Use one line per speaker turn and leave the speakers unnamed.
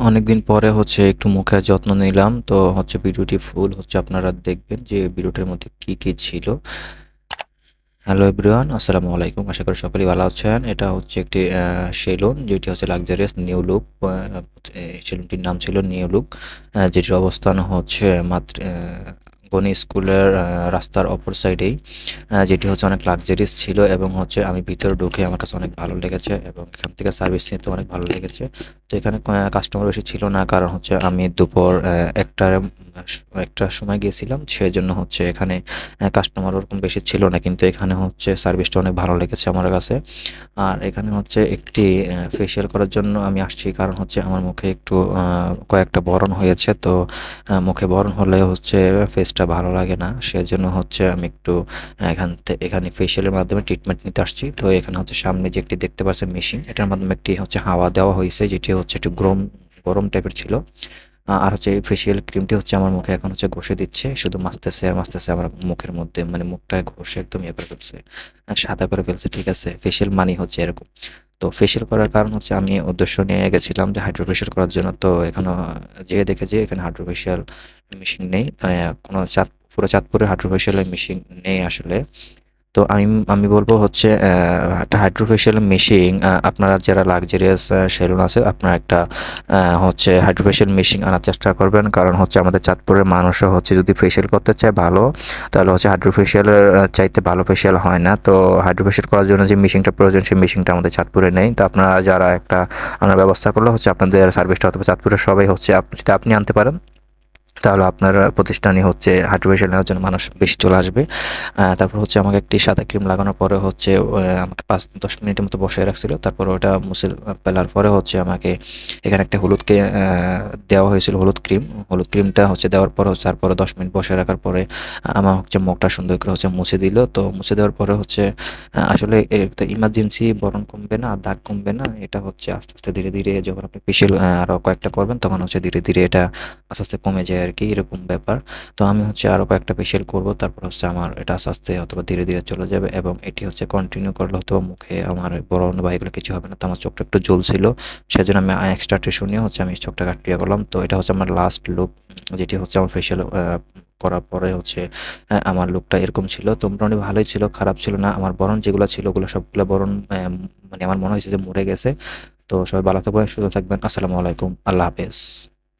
অনেকদিন পরে হচ্ছে একটু মুখের যত্ন নিলাম। তো হচ্ছে ভিডিওটি ফুল হচ্ছে আপনারা দেখবেন যে ভিডিওটির মধ্যে কি ছিল। হ্যালো এভরিওয়ান, আসসালামু আলাইকুম। আশা করি সকলেই ভালো আছেন। এটা হচ্ছে একটি সেলুন যেটি হচ্ছে লাক্সারিয়াস নিউ লুক। সেলুনটির নাম ছিল নিউ লুক, যেটির অবস্থান হচ্ছে মাত্র গনি স্কুলের রাস্তার অপর সাইডেই, যেটি হচ্ছে অনেক লাক্সারিয়াস ছিল এবং হচ্ছে আমি ভিতরে ঢুকে আমার কাছে অনেক ভালো লেগেছে এবং এখান থেকে সার্ভিস নিতে অনেক ভালো লেগেছে। তো এখানে কাস্টমার বেশি ছিল না, কারণ হচ্ছে আমি দুপুর একটার সময় গিয়েছিলাম, সেজন্য হচ্ছে এখানে কাস্টমার ওরকম বেশি ছিল না, কিন্তু এখানে হচ্ছে সার্ভিসটা অনেক ভালো লেগেছে আমার কাছে। আর এখানে হচ্ছে একটি ফেসিয়াল করার জন্য আমি আসছি, কারণ হচ্ছে আমার মুখে একটু কয়েকটা বরণ হয়েছে। তো মুখে বরণ হলে হচ্ছে ফেসটা ভালো লাগে না, সেজন্য হচ্ছে আমি একটু এখানে ফেসিয়ালের মাধ্যমে ট্রিটমেন্ট নিতে আসছি। তো এখানে হচ্ছে সামনে যে একটি দেখতে পাচ্ছেন মেশিন, এটার মাধ্যমে একটি হচ্ছে হাওয়া দেওয়া হয়েছে, যেটি হচ্ছে একটু গরম গরম টাইপের ছিল। আর হচ্ছে এই ফেসিয়াল ক্রিমটি হচ্ছে আমার মুখে এখন হচ্ছে ঘষে দিচ্ছে, শুধু মাখতেছে আর মাখতেছে আমার মুখের মধ্যে, মানে মুখটা ঘষে একদম ইয়ে করে ফেলছে, সাদা করে ফেলছে। ঠিক আছে, ফেসিয়াল মানি হচ্ছে এরকম। তো ফেসিয়াল করার কারণ হচ্ছে আমি উদ্দেশ্য নিয়ে গেছিলাম যে হাইড্রো ফেসিয়াল করার জন্য। তো এখানে যেয়ে দেখে যে এখানে হাইড্রো ফেসিয়াল মেশিন নেই, কোনো পুরো চাঁদপুরে হাইড্রো ফেসিয়ালের মেশিন নেই আসলে। তো আমি বলব হচ্ছে একটা হাইড্রোফেশিয়াল মেশিন, আপনারা যারা লাক্সারিয়াস সেলুন আছে, আপনারা একটা হচ্ছে হাইড্রোফেশিয়াল মেশিন আনার চেষ্টা করবেন, কারণ হচ্ছে আমাদের চাঁদপুরের মানুষও হচ্ছে যদি ফেশিয়াল করতে চায় ভালো, তাহলে হচ্ছে হাইড্রোফেশিয়ালের চাইতে ভালো ফেশিয়াল হয় না। তো হাইড্রোফেশিয়াল করার জন্য যে মেশিনটা প্রয়োজন, সেই মেশিনটা আমাদের চাঁদপুরে নেই। তো আপনারা যারা একটা আনার ব্যবস্থা করলে হচ্ছে আপনাদের সার্ভিসটা হয়তো চাঁদপুরের সবাই হচ্ছে যদি আপনি আনতে পারেন, তাহলে আপনার প্রতিষ্ঠানে হচ্ছে হাইড্রোফেশিয়াল নেওয়ার জন্য মানুষ বেশি চলে আসবে। তারপর হচ্ছে আমাকে একটি সাদা ক্রিম লাগানোর পরে হচ্ছে আমাকে ৫-১০ মিনিটের মতো বসায় রাখছিল। তারপর ওটা মুছে ফেলার পরে হচ্ছে আমাকে এখানে একটা দেওয়া হয়েছিল, হলুদ ক্রিম। হলুদ ক্রিমটা হচ্ছে দেওয়ার পরে হচ্ছে তারপরে ১০ মিনিট বসায় রাখার পরে আমার হচ্ছে মুখটা সুন্দর করে হচ্ছে মুছে দিল। তো মুছে দেওয়ার পরে হচ্ছে আসলে এর তো ইমার্জেন্সি বরণ কমবে না, দাগ কমবে না। এটা হচ্ছে আস্তে, আস্তে ধীরে, ধীরে যখন আপনি ফেশিয়াল আরো কয়েকটা করবেন, তখন হচ্ছে ধীরে, ধীরে এটা আস্তে, আস্তে কমে যায় আরকি, এরকম ব্যাপার। তো আমি হচ্ছে আরো কয়েকটা ফেশিয়াল করব। তারপর হচ্ছে আমার এটা আস্তে, আস্তে অথবা ধীরে, ধীরে চলে যাবে এবং এটি হচ্ছে কন্টিনিউ করলে হয়তোবা মুখে আমার ব্রণ বা এগুলো কিছু হবে না। তো আমার চোখটা একটু জ্বলছিল। সেজন্য আমি এক্সট্রা টিস্যু নিয়ে হচ্ছে আমি চোখটা কাটিয়ে করলাম। তো এটা হচ্ছে আমার লাস্ট লুক, যেটি হচ্ছে আমার ফেশিয়াল করার পরে হচ্ছে আমার লুকটা এরকম ছিল। তো মোটামুটি ভালোই ছিল, খারাপ ছিল না। আমার বরণ যেগুলো ছিল ওগুলো সবগুলো বরণ মানে আমার মনে হয়েছে যে মরে গেছে। তো সবাই ভালো থাকবেন, সুস্থ থাকবেন। আসসালামু আলাইকুম। আল্লাহ হাফেজ।